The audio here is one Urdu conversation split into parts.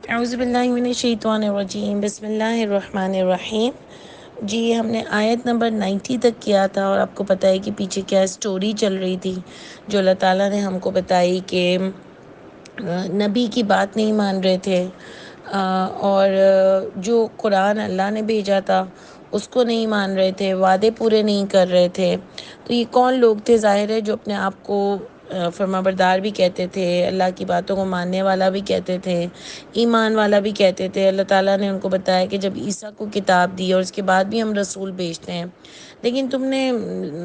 اعوذ باللہ من الشیطان الرجیم، بسم اللہ الرحمن الرحیم۔ جی ہم نے آیت نمبر 90 تک کیا تھا، اور آپ کو پتہ ہے کہ پیچھے کیا سٹوری چل رہی تھی جو اللہ تعالیٰ نے ہم کو بتائی کہ نبی کی بات نہیں مان رہے تھے، اور جو قرآن اللہ نے بھیجا تھا اس کو نہیں مان رہے تھے، وعدے پورے نہیں کر رہے تھے۔ تو یہ کون لوگ تھے؟ ظاہر ہے جو اپنے آپ کو فرمانبردار بھی کہتے تھے، اللہ کی باتوں کو ماننے والا بھی کہتے تھے، ایمان والا بھی کہتے تھے۔ اللہ تعالیٰ نے ان کو بتایا کہ جب عیسیٰ کو کتاب دی اور اس کے بعد بھی ہم رسول بھیجتے ہیں، لیکن تم نے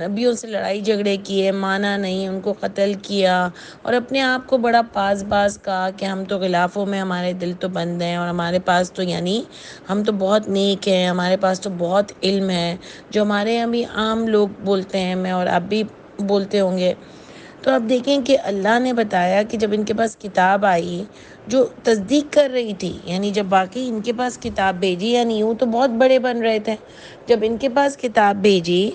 نبیوں سے لڑائی جھگڑے کیے، مانا نہیں، ان کو قتل کیا، اور اپنے آپ کو بڑا پاس باز کہا کہ ہم تو غلافوں میں، ہمارے دل تو بند ہیں، اور ہمارے پاس تو یعنی ہم تو بہت نیک ہیں، ہمارے پاس تو بہت علم ہے، جو ہمارے یہاں بھی عام لوگ بولتے ہیں، میں اور آپ بھی بولتے ہوں گے۔ تو اب دیکھیں کہ اللہ نے بتایا کہ جب ان کے پاس کتاب آئی جو تصدیق کر رہی تھی، یعنی جب باقی ان کے پاس کتاب بھیجی، یعنی یوں تو بہت بڑے بن رہے تھے، جب ان کے پاس کتاب بھیجی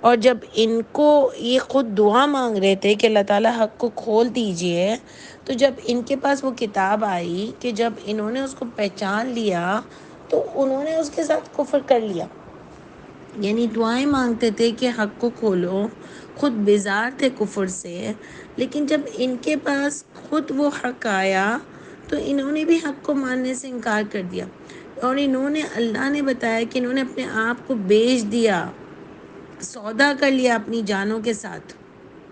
اور جب ان کو یہ خود دعا مانگ رہے تھے کہ اللہ تعالیٰ حق کو کھول دیجئے، تو جب ان کے پاس وہ کتاب آئی کہ جب انہوں نے اس کو پہچان لیا تو انہوں نے اس کے ساتھ کفر کر لیا۔ یعنی دعائیں مانگتے تھے کہ حق کو کھولو، خود بیزار تھے کفر سے، لیکن جب ان کے پاس خود وہ حق آیا تو انہوں نے بھی حق کو ماننے سے انکار کر دیا، اور انہوں نے، اللہ نے بتایا کہ انہوں نے اپنے آپ کو بیچ دیا، سودا کر لیا اپنی جانوں کے ساتھ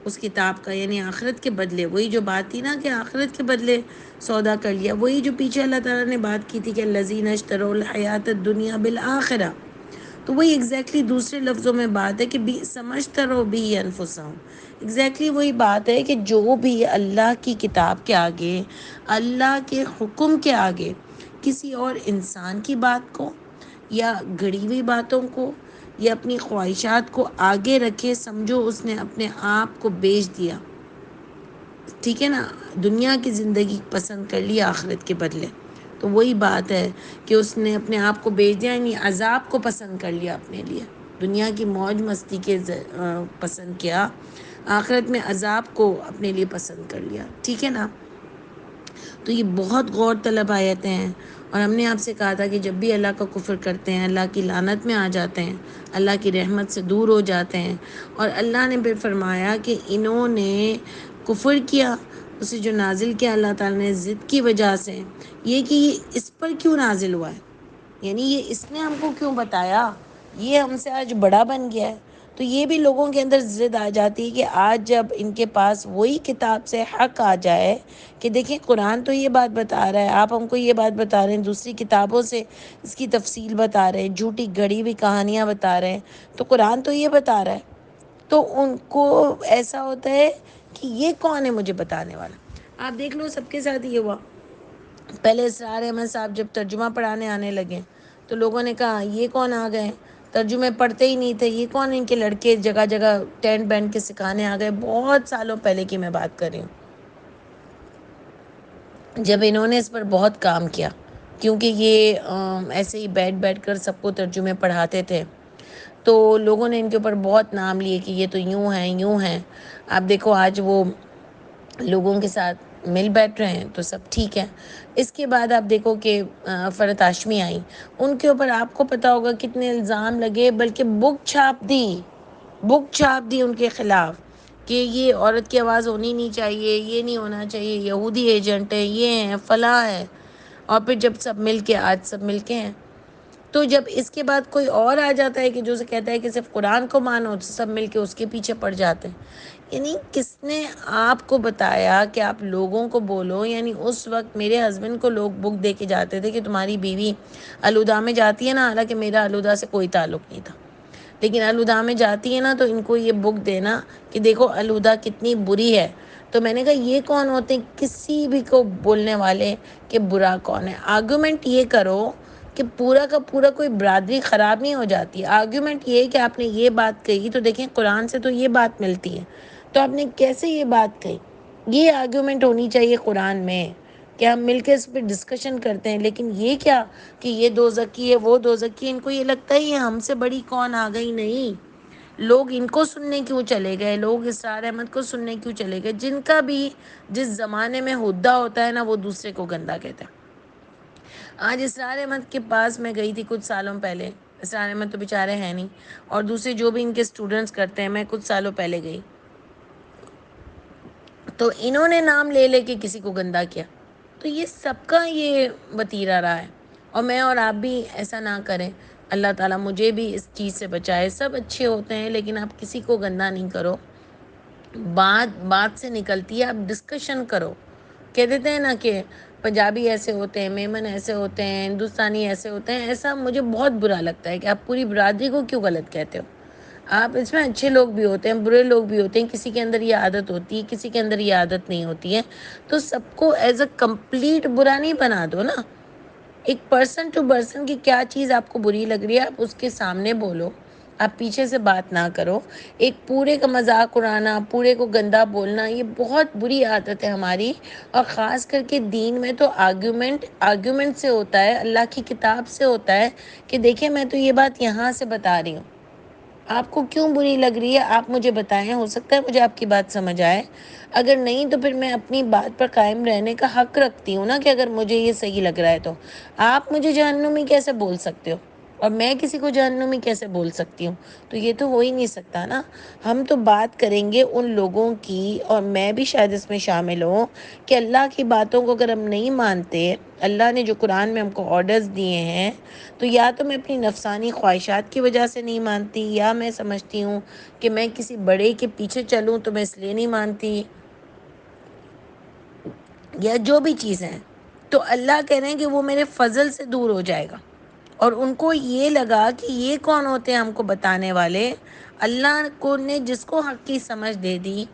اس کتاب کا، یعنی آخرت کے بدلے۔ وہی جو بات تھی نا کہ آخرت کے بدلے سودا کر لیا، وہی جو پیچھے اللہ تعالیٰ نے بات کی تھی کہ الذین اشتروا الحیات الدنیا بالآخرہ، تو وہی ایگزیکٹلی دوسرے لفظوں میں بات ہے کہ سمجھترو بھی انفسہم، ایگزیکٹلی وہی بات ہے کہ جو بھی اللہ کی کتاب کے آگے، اللہ کے حکم کے آگے کسی اور انسان کی بات کو یا گڑی ہوئی باتوں کو یا اپنی خواہشات کو آگے رکھے، سمجھو اس نے اپنے آپ کو بیچ دیا، ٹھیک ہے نا، دنیا کی زندگی پسند کر لی آخرت کے بدلے۔ تو وہی بات ہے کہ اس نے اپنے آپ کو بیچ دیا، یعنی عذاب کو پسند کر لیا اپنے لیے، دنیا کی موج مستی کے پسند کیا، آخرت میں عذاب کو اپنے لیے پسند کر لیا، ٹھیک ہے نا۔ تو یہ بہت غور طلب آیتیں ہیں، اور ہم نے آپ سے کہا تھا کہ جب بھی اللہ کا کفر کرتے ہیں، اللہ کی لعنت میں آ جاتے ہیں، اللہ کی رحمت سے دور ہو جاتے ہیں، اور اللہ نے پھر فرمایا کہ انہوں نے کفر کیا اسے جو نازل کیا اللہ تعالیٰ نے ضد کی وجہ سے، یہ کہ یہ اس پر کیوں نازل ہوا ہے، یعنی یہ اس نے ہم کو کیوں بتایا، یہ ہم سے آج بڑا بن گیا ہے۔ تو یہ بھی لوگوں کے اندر ضد آ جاتی ہے کہ آج جب ان کے پاس وہی کتاب سے حق آ جائے کہ دیکھیں قرآن تو یہ بات بتا رہا ہے، آپ ہم کو یہ بات بتا رہے ہیں، دوسری کتابوں سے اس کی تفصیل بتا رہے ہیں، جھوٹی گڑی ہوئی کہانیاں بتا رہے ہیں، تو قرآن تو یہ بتا رہا ہے، تو ان کو ایسا ہوتا ہے کہ یہ کون ہے مجھے بتانے والا۔ آپ دیکھ لو سب کے ساتھ یہ ہوا، پہلے اسرار احمد صاحب جب ترجمہ پڑھانے آنے لگے تو لوگوں نے کہا یہ کون آ گئے، ترجمے پڑھتے ہی نہیں تھے، یہ کون ان کے لڑکے جگہ جگہ ٹینٹ بینٹ کے سکھانے آ گئے، بہت سالوں پہلے کی میں بات کر رہی ہوں، جب انہوں نے اس پر بہت کام کیا، کیونکہ یہ ایسے ہی بیٹھ کر سب کو ترجمے پڑھاتے تھے، تو لوگوں نے ان کے اوپر بہت نام لیے کہ یہ تو یوں ہیں یوں ہیں۔ آپ دیکھو آج وہ لوگوں کے ساتھ مل بیٹھ رہے ہیں تو سب ٹھیک ہے۔ اس کے بعد آپ دیکھو کہ فرحت ہاشمی آئیں، ان کے اوپر آپ کو پتہ ہوگا کتنے الزام لگے، بلکہ بک چھاپ دی ان کے خلاف کہ یہ عورت کی آواز ہونی نہیں چاہیے، یہ نہیں ہونا چاہیے، یہودی ایجنٹ ہے، یہ ہیں فلاں ہے، اور پھر جب سب مل کے، آج سب مل کے ہیں، تو جب اس کے بعد کوئی اور آ جاتا ہے کہ جو سے کہتا ہے کہ صرف قرآن کو مانو، تو سب مل کے اس کے پیچھے پڑ جاتے ہیں۔ یعنی کس نے آپ کو بتایا کہ آپ لوگوں کو بولو، یعنی اس وقت میرے ہسبینڈ کو لوگ بک دے کے جاتے تھے کہ تمہاری بیوی الوداع میں جاتی ہے نا، حالانکہ میرا الوداع سے کوئی تعلق نہیں تھا، لیکن الوداع میں جاتی ہے نا تو ان کو یہ بک دینا کہ دیکھو الوداع کتنی بری ہے۔ تو میں نے کہا یہ کون ہوتے ہیں کسی بھی کو بولنے والے کہ برا کون ہے؟ آرگومنٹ یہ کرو کہ پورا کا پورا کوئی برادری خراب نہیں ہو جاتی، آرگومنٹ یہ ہے کہ آپ نے یہ بات کہی تو دیکھیں قرآن سے تو یہ بات ملتی ہے، تو آپ نے کیسے یہ بات کہی، یہ آرگومنٹ ہونی چاہیے قرآن میں کہ ہم مل کے اس پہ ڈسکشن کرتے ہیں۔ لیکن یہ کیا کہ یہ دوزکی ہے وہ دوزکی ہے، ان کو یہ لگتا ہے یہ ہم سے بڑی کون آ گئی، نہیں، لوگ ان کو سننے کیوں چلے گئے، لوگ اسرار احمد کو سننے کیوں چلے گئے، جن کا بھی جس زمانے میں ہدہ ہوتا ہے نا وہ دوسرے کو گندا کہتا ہے۔ آج اسرار احمد کے پاس میں گئی تھی کچھ سالوں پہلے، اسرار احمد تو بیچارے ہیں نہیں، اور دوسرے جو بھی ان کے اسٹوڈنٹس کرتے ہیں، میں کچھ سالوں پہلے گئی تو انہوں نے نام لے لے کے کسی کو گندا کیا. تو یہ سب کا یہ وتیرہ رہا ہے، اور میں اور آپ بھی ایسا نہ کریں. اللہ تعالیٰ مجھے بھی اس چیز سے بچائے. سب اچھے ہوتے ہیں لیکن آپ کسی کو گندا نہیں کرو. بات سے نکلتی ہے، آپ ڈسکشن کرو. کہہ دیتے ہیں نا کہ پنجابی ایسے ہوتے ہیں، میمن ایسے ہوتے ہیں، ہندوستانی ایسے ہوتے ہیں. ایسا مجھے بہت برا لگتا ہے کہ آپ پوری برادری کو کیوں غلط کہتے ہو. آپ اس میں اچھے لوگ بھی ہوتے ہیں، برے لوگ بھی ہوتے ہیں. کسی کے اندر یہ عادت ہوتی ہے، کسی کے اندر یہ عادت نہیں ہوتی ہے. تو سب کو ایز اے کمپلیٹ برا نہیں بنا دو نا. ایک پرسن ٹو پرسن کی کیا چیز آپ کو بری لگ رہی ہے، آپ اس کے سامنے بولو. آپ پیچھے سے بات نہ کرو. ایک پورے کا مذاق اڑانا، پورے کو گندا بولنا، یہ بہت بری عادت ہے ہماری. اور خاص کر کے دین میں تو آرگیومنٹ سے ہوتا ہے، اللہ کی کتاب سے ہوتا ہے کہ دیکھیں میں تو یہ بات یہاں سے بتا رہی ہوں، آپ کو کیوں بری لگ رہی ہے آپ مجھے بتائیں. ہو سکتا ہے مجھے آپ کی بات سمجھ آئے، اگر نہیں تو پھر میں اپنی بات پر قائم رہنے کا حق رکھتی ہوں نا، کہ اگر مجھے یہ صحیح لگ رہا ہے تو. آپ مجھے جہنمی کیسے بول سکتے ہو اور میں کسی کو جہنمی کیسے بول سکتی ہوں؟ تو یہ تو ہو ہی نہیں سکتا نا. ہم تو بات کریں گے ان لوگوں کی، اور میں بھی شاید اس میں شامل ہوں، کہ اللہ کی باتوں کو اگر ہم نہیں مانتے، اللہ نے جو قرآن میں ہم کو آرڈرز دیے ہیں، تو یا تو میں اپنی نفسانی خواہشات کی وجہ سے نہیں مانتی، یا میں سمجھتی ہوں کہ میں کسی بڑے کے پیچھے چلوں تو میں اس لیے نہیں مانتی، یا جو بھی چیزیں ہیں. تو اللہ کہہ رہے ہیں کہ وہ میرے فضل سے دور ہو جائے گا. اور ان کو یہ لگا کہ یہ کون ہوتے ہیں ہم کو بتانے والے. اللہ کو نے جس کو حق کی سمجھ دے دی،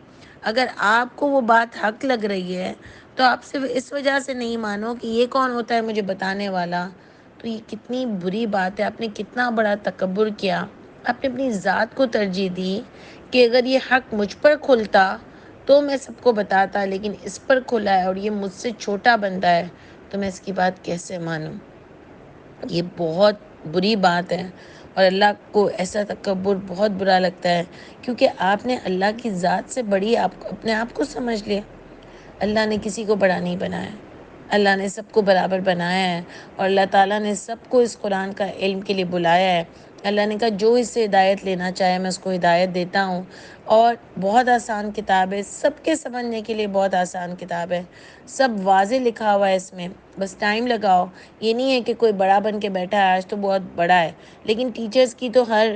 اگر آپ کو وہ بات حق لگ رہی ہے تو آپ صرف اس وجہ سے نہیں مانو کہ یہ کون ہوتا ہے مجھے بتانے والا. تو یہ کتنی بری بات ہے. آپ نے کتنا بڑا تکبر کیا. آپ نے اپنی ذات کو ترجیح دی کہ اگر یہ حق مجھ پر کھلتا تو میں سب کو بتاتا، لیکن اس پر کھلا ہے اور یہ مجھ سے چھوٹا بنتا ہے تو میں اس کی بات کیسے مانوں. یہ بہت بری بات ہے، اور اللہ کو ایسا تکبر بہت برا لگتا ہے، کیونکہ آپ نے اللہ کی ذات سے بڑی اپنے آپ کو سمجھ لیا. اللہ نے کسی کو بڑا نہیں بنایا، اللہ نے سب کو برابر بنایا ہے. اور اللہ تعالیٰ نے سب کو اس قرآن کا علم کے لیے بلایا ہے. اللہ نے کہا جو اس سے ہدایت لینا چاہے میں اس کو ہدایت دیتا ہوں. اور بہت آسان کتاب ہے، سب کے سمجھنے کے لیے بہت آسان کتاب ہے. سب واضح لکھا ہوا ہے اس میں، بس ٹائم لگاؤ. یہ نہیں ہے کہ کوئی بڑا بن کے بیٹھا ہے آج تو بہت بڑا ہے. لیکن ٹیچرز کی تو ہر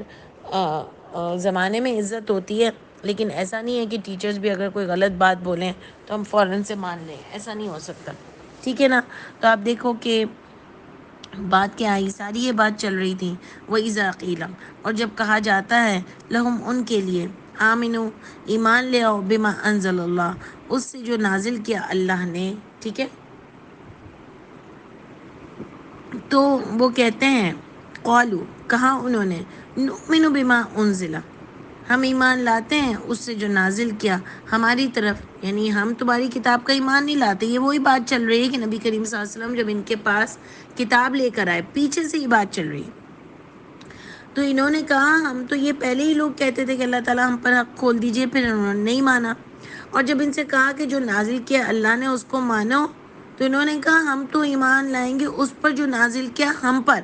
زمانے میں عزت ہوتی ہے، لیکن ایسا نہیں ہے کہ ٹیچرز بھی اگر کوئی غلط بات بولیں تو ہم فوراً سے مان لیں. ایسا نہیں ہو سکتا، ٹھیک ہے نا. تو آپ دیکھو کہ بات کیا آئی، ساری یہ بات چل رہی تھی. وَإِذَا قِيلَ، اور جب کہا جاتا ہے، لہم ان کے لیے، آمنو ایمان لے آؤ، بما انزل اللہ اس سے جو نازل کیا اللہ نے، ٹھیک ہے. تو وہ کہتے ہیں، قالو کہا انہوں نے، نؤمن بما انزل ہم ایمان لاتے ہیں اس سے جو نازل کیا ہماری طرف، یعنی ہم تمہاری کتاب کا ایمان نہیں لاتے. یہ وہی بات چل رہی ہے کہ نبی کریم صلی اللہ علیہ وسلم جب ان کے پاس کتاب لے کر آئے، پیچھے سے یہ بات چل رہی ہے. تو انہوں نے کہا ہم تو یہ پہلے ہی لوگ کہتے تھے کہ اللہ تعالیٰ ہم پر حق کھول دیجئے، پھر انہوں نے نہیں مانا. اور جب ان سے کہا کہ جو نازل کیا اللہ نے اس کو مانو، تو انہوں نے کہا ہم تو ایمان لائیں گے اس پر جو نازل کیا ہم پر.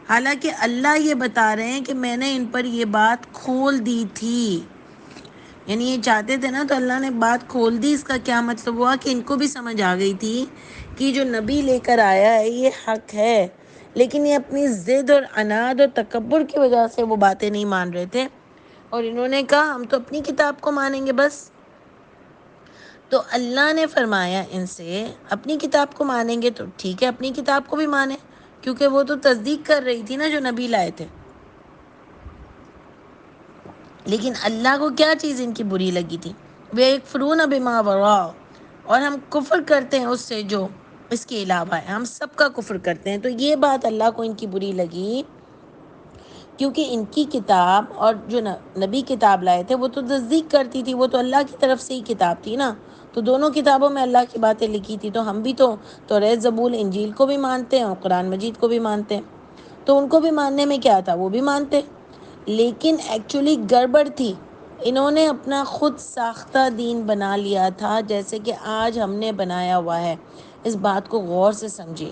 حالانکہ اللہ یہ بتا رہے ہیں کہ میں نے ان پر یہ بات کھول دی تھی. یعنی یہ چاہتے تھے نا، تو اللہ نے بات کھول دی. اس کا کیا مطلب ہوا کہ ان کو بھی سمجھ آ گئی تھی کہ جو نبی لے کر آیا ہے یہ حق ہے، لیکن یہ اپنی ضد اور عناد اور تکبر کی وجہ سے وہ باتیں نہیں مان رہے تھے. اور انہوں نے کہا ہم تو اپنی کتاب کو مانیں گے بس. تو اللہ نے فرمایا ان سے اپنی کتاب کو مانیں گے تو ٹھیک ہے، اپنی کتاب کو بھی مانیں، کیونکہ وہ تو تصدیق کر رہی تھی نا جو نبی لائے تھے. لیکن اللہ کو کیا چیز ان کی بری لگی تھی؟ وَيَكْفُرُونَ بِمَا وَرَاءَ اور ہم کفر کرتے ہیں اس سے جو اس کے علاوہ ہے. ہم سب کا کفر کرتے ہیں. تو یہ بات اللہ کو ان کی بری لگی، کیونکہ ان کی کتاب اور جو نبی کتاب لائے تھے وہ تو تصدیق کرتی تھی، وہ تو اللہ کی طرف سے ہی کتاب تھی نا. تو دونوں کتابوں میں اللہ کی باتیں لکھی تھی. تو ہم بھی تو توریت، زبور، انجیل کو بھی مانتے ہیں اور قرآن مجید کو بھی مانتے ہیں. تو ان کو بھی ماننے میں کیا تھا، وہ بھی مانتے. لیکن ایکچولی گڑبڑ تھی. انہوں نے اپنا خود ساختہ دین بنا لیا تھا، جیسے کہ آج ہم نے بنایا ہوا ہے. اس بات کو غور سے سمجھیے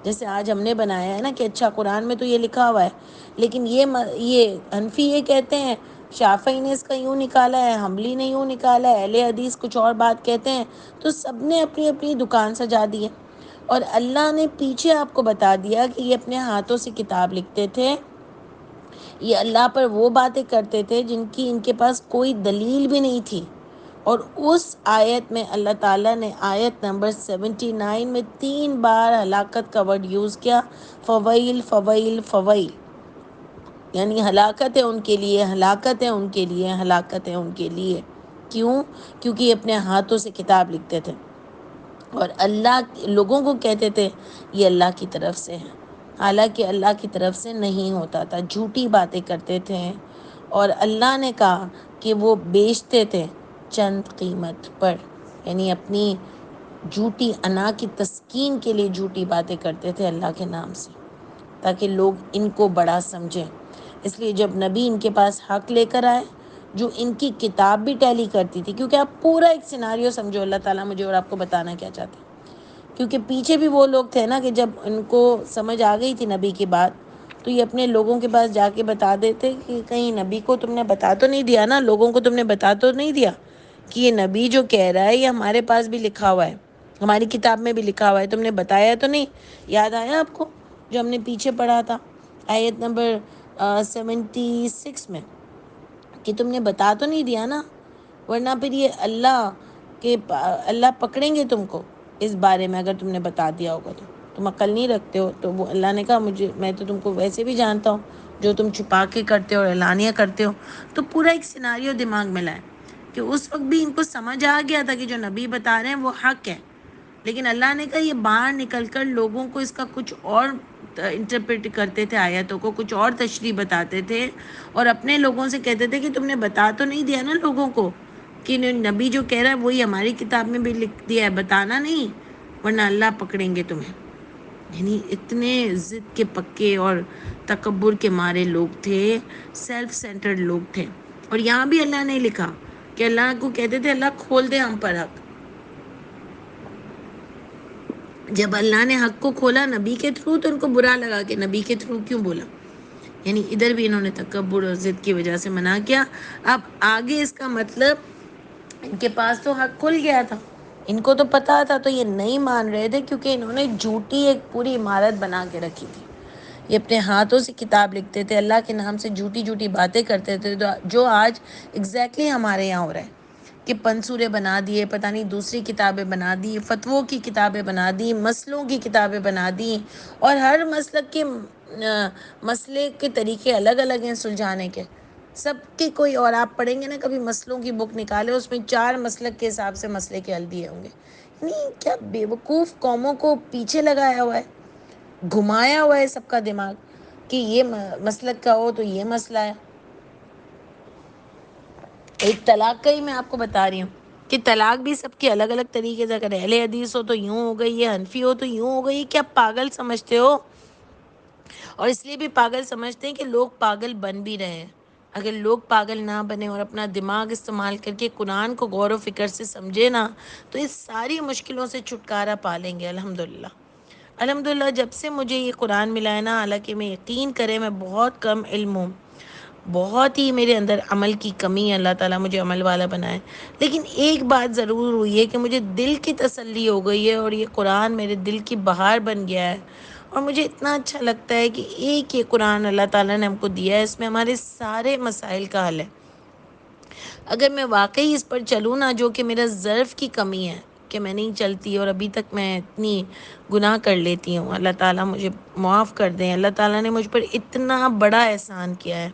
جیسے آج ہم نے بنایا ہے نا کہ اچھا قرآن میں تو یہ لکھا ہوا ہے، لیکن یہ حنفی یہ کہتے ہیں، شافعی نے اس کا یوں نکالا ہے، حنبلی نے یوں نکالا ہے، اہل حدیث کچھ اور بات کہتے ہیں، تو سب نے اپنی اپنی دکان سجا دی ہے۔ اور اللہ نے پیچھے آپ کو بتا دیا کہ یہ اپنے ہاتھوں سے کتاب لکھتے تھے، یہ اللہ پر وہ باتیں کرتے تھے جن کی ان کے پاس کوئی دلیل بھی نہیں تھی۔ اور اس آیت میں اللہ تعالیٰ نے آیت نمبر 79 میں 3 بار ہلاکت کا ورڈ یوز کیا، فویل فویل فویل، یعنی ہلاکت ہے ان کے لیے، ہلاکت ہے ان کے لیے، ہلاکت ہے ان کے لیے۔ کیوں؟ کیونکہ یہ اپنے ہاتھوں سے کتاب لکھتے تھے اور اللہ لوگوں کو کہتے تھے یہ اللہ کی طرف سے ہے، حالانکہ اللہ کی طرف سے نہیں ہوتا تھا، جھوٹی باتیں کرتے تھے۔ اور اللہ نے کہا کہ وہ بیچتے تھے چند قیمت پر، یعنی اپنی جھوٹی انا کی تسکین کے لیے جھوٹی باتیں کرتے تھے اللہ کے نام سے، تاکہ لوگ ان کو بڑا سمجھیں۔ اس لیے جب نبی ان کے پاس حق لے کر آئے، جو ان کی کتاب بھی ٹیلی کرتی تھی، کیونکہ آپ پورا ایک سیناریو سمجھو اللہ تعالیٰ مجھے اور آپ کو بتانا کیا چاہتے ہیں، کیونکہ پیچھے بھی وہ لوگ تھے نا کہ جب ان کو سمجھ آ گئی تھی نبی کی بات، تو یہ اپنے لوگوں کے پاس جا کے بتا دیتے کہ کہیں نبی کو تم نے بتا تو نہیں دیا نا، لوگوں کو تم نے بتا تو نہیں دیا کہ یہ نبی جو کہہ رہا ہے یہ ہمارے پاس بھی لکھا ہوا ہے، ہماری کتاب میں بھی لکھا ہوا ہے، تم نے بتایا تو نہیں؟ یاد آیا آپ کو جو ہم نے پیچھے پڑھا تھا آیت نمبر 76 میں، کہ تم نے بتا تو نہیں دیا نا، ورنہ پھر یہ اللہ پکڑیں گے تم کو اس بارے میں، اگر تم نے بتا دیا ہوگا تو تم عقل نہیں رکھتے ہو۔ تو وہ اللہ نے کہا میں تو تم کو ویسے بھی جانتا ہوں، جو تم چھپا کے کرتے ہو اور اعلانیہ کرتے ہو۔ تو پورا ایک سیناریو دماغ میں لائے کہ اس وقت بھی ان کو سمجھ آ گیا تھا کہ جو نبی بتا رہے ہیں وہ حق ہے، لیکن اللہ نے کہا یہ باہر نکل کر لوگوں کو اس کا کچھ اور انٹرپریٹ کرتے تھے، آیتوں کو کچھ اور تشریح بتاتے تھے، اور اپنے لوگوں سے کہتے تھے کہ تم نے بتا تو نہیں دیا نا لوگوں کو کہ نبی جو کہہ رہا ہے وہی ہماری کتاب میں بھی لکھ دیا ہے، بتانا نہیں ورنہ اللہ پکڑیں گے تمہیں۔ یعنی اتنے ضد کے پکے اور تکبر کے مارے لوگ تھے، سیلف سینٹرڈ لوگ تھے۔ اور یہاں بھی اللہ نے لکھا کہ اللہ کو کہتے تھے اللہ کھول دے ہم پر حق۔ جب اللہ نے حق کو کھولا نبی کے تھرو تو ان کو برا لگا کہ نبی کے تھرو کیوں بولا، یعنی ادھر بھی انہوں نے تکبر اور ضد کی وجہ سے منع کیا۔ اب آگے اس کا مطلب ان کے پاس تو حق کھل گیا تھا، ان کو تو پتا تھا، تو یہ نہیں مان رہے تھے کیونکہ انہوں نے جھوٹی ایک پوری عمارت بنا کے رکھی تھی۔ یہ اپنے ہاتھوں سے کتاب لکھتے تھے، اللہ کے نام سے جھوٹی جھوٹی باتیں کرتے تھے، جو آج ایگزیکٹلی ہمارے یہاں ہو رہا ہے کہ پنسورے بنا دیے، پتہ نہیں دوسری کتابیں بنا دی، فتووں کی کتابیں بنا دی، مسئلوں کی کتابیں بنا دی، اور ہر مسلک کے مسئلے کے طریقے الگ الگ ہیں سلجھانے کے، سب کے کوئی، اور آپ پڑھیں گے نا کبھی مسئلوں کی بک نکالے، اس میں 4 مسلک کے حساب سے مسئلے کے حل دیے ہوں گے۔ نہیں، کیا بیوقوف قوموں کو پیچھے لگایا ہوا ہے، گھمایا ہوا ہے سب کا دماغ کہ یہ مسلک کا ہو تو یہ مسئلہ ہے۔ ایک طلاق کا ہی میں آپ کو بتا رہی ہوں کہ طلاق بھی سب کی الگ الگ طریقے سے، اگر اہل حدیث ہو تو یوں ہو گئی ہے، حنفی ہو تو یوں ہو گئی، کیا پاگل سمجھتے ہو؟ اور اس لیے بھی پاگل سمجھتے ہیں کہ لوگ پاگل بن بھی رہے ہیں۔ اگر لوگ پاگل نہ بنے اور اپنا دماغ استعمال کر کے قرآن کو غور و فکر سے سمجھے نا، تو اس ساری مشکلوں سے چھٹکارا پا لیں گے الحمدللہ۔ الحمدللہ جب سے مجھے یہ قرآن ملا ہے نا، حالانکہ میں یقین کریں میں بہت کم علم ہوں، بہت ہی میرے اندر عمل کی کمی ہے، اللہ تعالیٰ مجھے عمل والا بنائے، لیکن ایک بات ضرور ہوئی ہے کہ مجھے دل کی تسلی ہو گئی ہے، اور یہ قرآن میرے دل کی بہار بن گیا ہے، اور مجھے اتنا اچھا لگتا ہے کہ ایک یہ قرآن اللہ تعالیٰ نے ہم کو دیا ہے، اس میں ہمارے سارے مسائل کا حل ہے۔ اگر میں واقعی اس پر چلوں نا، جو کہ میرا ضعف کی کمی ہے کہ میں نہیں چلتی، اور ابھی تک میں اتنی گناہ کر لیتی ہوں، اللہ تعالیٰ مجھے معاف کر دیں۔ اللہ تعالیٰ نے مجھ پر اتنا بڑا احسان کیا ہے،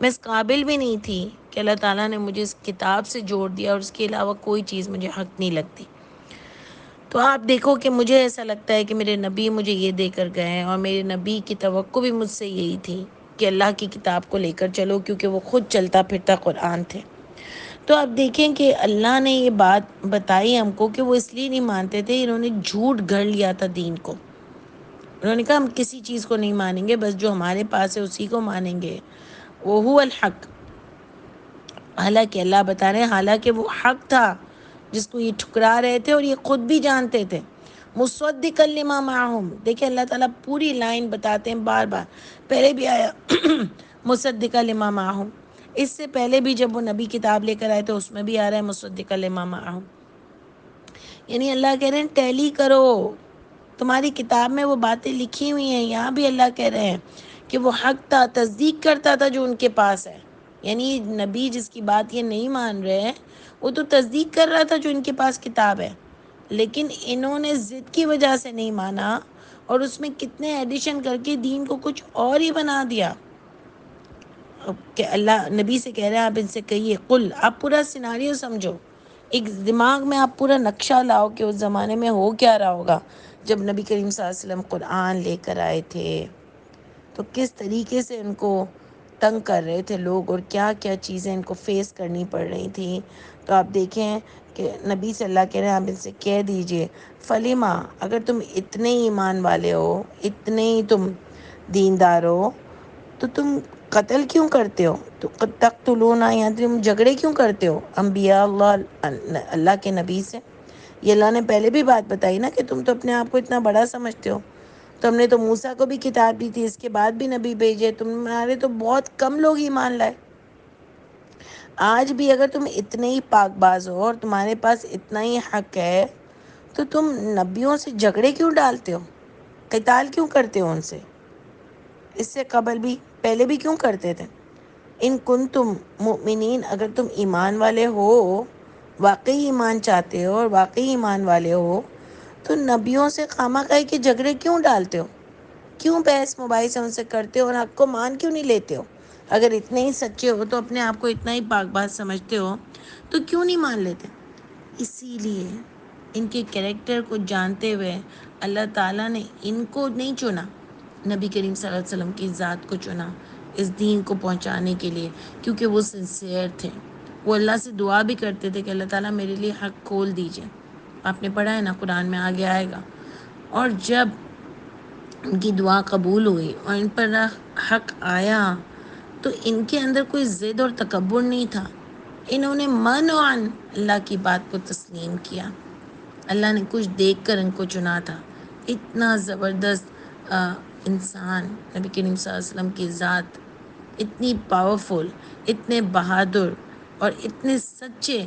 میں اس قابل بھی نہیں تھی کہ اللہ تعالیٰ نے مجھے اس کتاب سے جوڑ دیا، اور اس کے علاوہ کوئی چیز مجھے حق نہیں لگتی۔ تو آپ دیکھو کہ مجھے ایسا لگتا ہے کہ میرے نبی مجھے یہ دے کر گئے ہیں، اور میرے نبی کی توقع بھی مجھ سے یہی تھی کہ اللہ کی کتاب کو لے کر چلو، کیونکہ وہ خود چلتا پھرتا قرآن تھے۔ تو آپ دیکھیں کہ اللہ نے یہ بات بتائی ہم کو کہ وہ اس لیے نہیں مانتے تھے، انہوں نے جھوٹ گھڑ لیا تھا دین کو، انہوں نے کہا ہم کسی چیز کو نہیں مانیں گے، بس جو ہمارے پاس ہے اسی کو مانیں گے، وہ الحق۔ حالانکہ اللہ بتا رہے ہیں حالانکہ وہ حق تھا جس کو یہ ٹھکرا رہے تھے، اور یہ خود بھی جانتے تھے، مصدقا لما معہم، دیکھیں اللہ تعالیٰ پوری لائن بتاتے ہیں بار بار، پہلے بھی آیا مصدقا لما معہم، اس سے پہلے بھی جب وہ نبی کتاب لے کر آئے تو اس میں بھی آ رہا ہے مصدقا لما معہم، یعنی اللہ کہہ رہے ہیں ٹیلی کرو، تمہاری کتاب میں وہ باتیں لکھی ہوئی ہیں، یہاں بھی اللہ کہہ رہے ہیں کہ وہ حق تھا، تصدیق کرتا تھا جو ان کے پاس ہے، یعنی نبی جس کی بات یہ نہیں مان رہے ہیں وہ تو تصدیق کر رہا تھا جو ان کے پاس کتاب ہے، لیکن انہوں نے ضد کی وجہ سے نہیں مانا اور اس میں کتنے ایڈیشن کر کے دین کو کچھ اور ہی بنا دیا، کہ اللہ نبی سے کہہ رہے ہیں آپ ان سے کہیے قل، آپ پورا سیناریو سمجھو، ایک دماغ میں آپ پورا نقشہ لاؤ کہ اس زمانے میں ہو کیا رہا ہوگا جب نبی کریم صلی اللہ علیہ وسلم قرآن لے کر آئے تھے، تو کس طریقے سے ان کو تنگ کر رہے تھے لوگ اور کیا کیا چیزیں ان کو فیس کرنی پڑ رہی تھیں، تو آپ دیکھیں کہ نبی صلی اللہ کہہ رہے ہیں آپ ان سے کہہ دیجئے فلیما، اگر تم اتنے ایمان والے ہو، اتنے ہی تم دیندار ہو، تو تم قتل کیوں کرتے ہو، تو تقتلون، یا تم جھگڑے کیوں کرتے ہو انبیاء اللہ کے نبی سے، یہ اللہ نے پہلے بھی بات بتائی نا کہ تم تو اپنے آپ کو اتنا بڑا سمجھتے ہو، تم نے تو موسیٰ کو بھی کتاب دی تھی، اس کے بعد بھی نبی بھیجے، تمہارے تو بہت کم لوگ ایمان لائے، آج بھی اگر تم اتنے ہی پاک باز ہو اور تمہارے پاس اتنا ہی حق ہے تو تم نبیوں سے جھگڑے کیوں ڈالتے ہو، قتال کیوں کرتے ہو ان سے، اس سے قبل بھی پہلے بھی کیوں کرتے تھے، ان کنتم مؤمنین، اگر تم ایمان والے ہو، واقعی ایمان چاہتے ہو اور واقعی ایمان والے ہو، تو نبیوں سے خواہ خواہی کے جھگڑے کیوں ڈالتے ہو، کیوں بحث مباحث ان سے کرتے ہو اور حق کو مان کیوں نہیں لیتے ہو، اگر اتنے ہی سچے ہو تو اپنے آپ کو اتنا ہی پاک باز سمجھتے ہو تو کیوں نہیں مان لیتے، اسی لیے ان کے کریکٹر کو جانتے ہوئے اللہ تعالیٰ نے ان کو نہیں چنا، نبی کریم صلی اللہ علیہ وسلم کی ذات کو چنا اس دین کو پہنچانے کے لیے، کیونکہ وہ سنسیئر تھے، وہ اللہ سے دعا بھی کرتے تھے کہ اللہ تعالیٰ میرے لیے حق کھول دیجئے، آپ نے پڑھا ہے نا قرآن میں آگے آئے گا، اور جب ان کی دعا قبول ہوئی اور ان پر حق آیا تو ان کے اندر کوئی ضد اور تکبر نہیں تھا، انہوں نے منعن اللہ کی بات کو تسلیم کیا، اللہ نے کچھ دیکھ کر ان کو چنا تھا، اتنا زبردست انسان نبی کریم صلی اللہ علیہ وسلم کی ذات، اتنی پاورفل، اتنے بہادر اور اتنے سچے،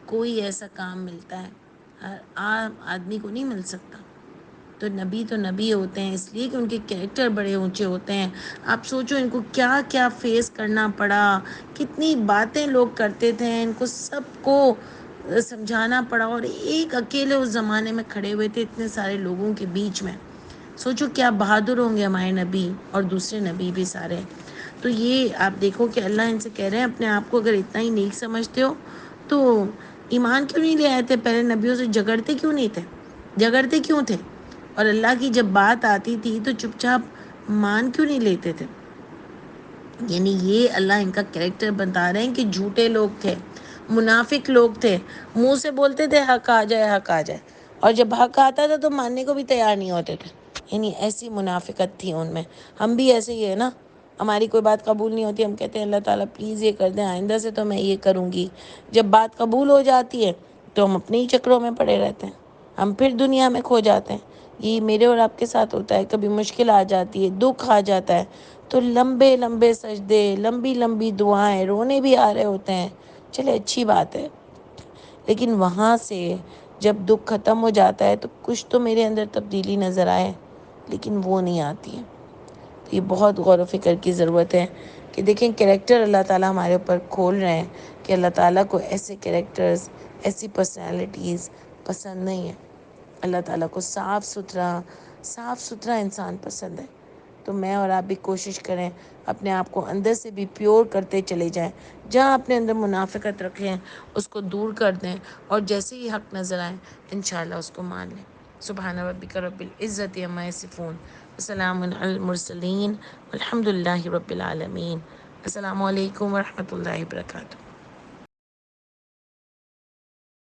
کوئی ایسا کام ملتا ہے ہر عام آدمی کو نہیں مل سکتا، تو نبی ہوتے ہیں اس لیے کہ ان کے کریکٹر بڑے اونچے ہوتے ہیں، آپ سوچو ان کو کیا کیا فیس کرنا پڑا، کتنی باتیں لوگ کرتے تھے، ان کو سب کو سمجھانا پڑا، اور ایک اکیلے اس زمانے میں کھڑے ہوئے تھے اتنے سارے لوگوں کے بیچ میں، سوچو کیا بہادر ہوں گے ہمارے نبی اور دوسرے نبی بھی سارے، تو یہ آپ دیکھو کہ اللہ ان سے کہہ رہے ہیں اپنے آپ کو اگر اتنا ہی نیک سمجھتے ہو تو ایمان کیوں نہیں لے آئے تھے، پہلے نبیوں سے جھگڑتے کیوں نہیں تھے، جھگڑتے کیوں تھے، اور اللہ کی جب بات آتی تھی تو چپ چاپ مان کیوں نہیں لیتے تھے، یعنی یہ اللہ ان کا کریکٹر بتا رہے ہیں کہ جھوٹے لوگ تھے، منافق لوگ تھے، منہ سے بولتے تھے حق آ جائے حق آ جائے، اور جب حق آتا تھا تو ماننے کو بھی تیار نہیں ہوتے تھے، یعنی ایسی منافقت تھی ان میں، ہم بھی ایسے ہی ہے نا، ہماری کوئی بات قبول نہیں ہوتی ہم کہتے ہیں اللہ تعالیٰ پلیز یہ کر دیں، آئندہ سے تو میں یہ کروں گی، جب بات قبول ہو جاتی ہے تو ہم اپنے ہی چکروں میں پڑے رہتے ہیں، ہم پھر دنیا میں کھو جاتے ہیں، یہ میرے اور آپ کے ساتھ ہوتا ہے، کبھی مشکل آ جاتی ہے، دکھ آ جاتا ہے تو لمبے لمبے سجدے، لمبی لمبی دعائیں، رونے بھی آ رہے ہوتے ہیں، چلے اچھی بات ہے، لیکن وہاں سے جب دکھ ختم ہو جاتا ہے تو کچھ تو میرے اندر تبدیلی نظر آئے، لیکن وہ نہیں آتی ہے، تو یہ بہت غور و فکر کی ضرورت ہے کہ دیکھیں کریکٹر اللہ تعالیٰ ہمارے اوپر کھول رہے ہیں کہ اللہ تعالیٰ کو ایسے کریکٹرز، ایسی پرسنالٹیز پسند نہیں ہے، اللہ تعالیٰ کو صاف ستھرا انسان پسند ہے، تو میں اور آپ بھی کوشش کریں اپنے آپ کو اندر سے بھی پیور کرتے چلے جائیں، جہاں اپنے اندر منافقت رکھیں اس کو دور کر دیں، اور جیسے ہی حق نظر آئے انشاءاللہ اس کو مان لیں، سبحان ربک رب العزت عما یصفون وسلام علی المرسلین والحمد للہ رب العالمین، السلام علیکم ورحمۃ اللہ وبرکاتہ۔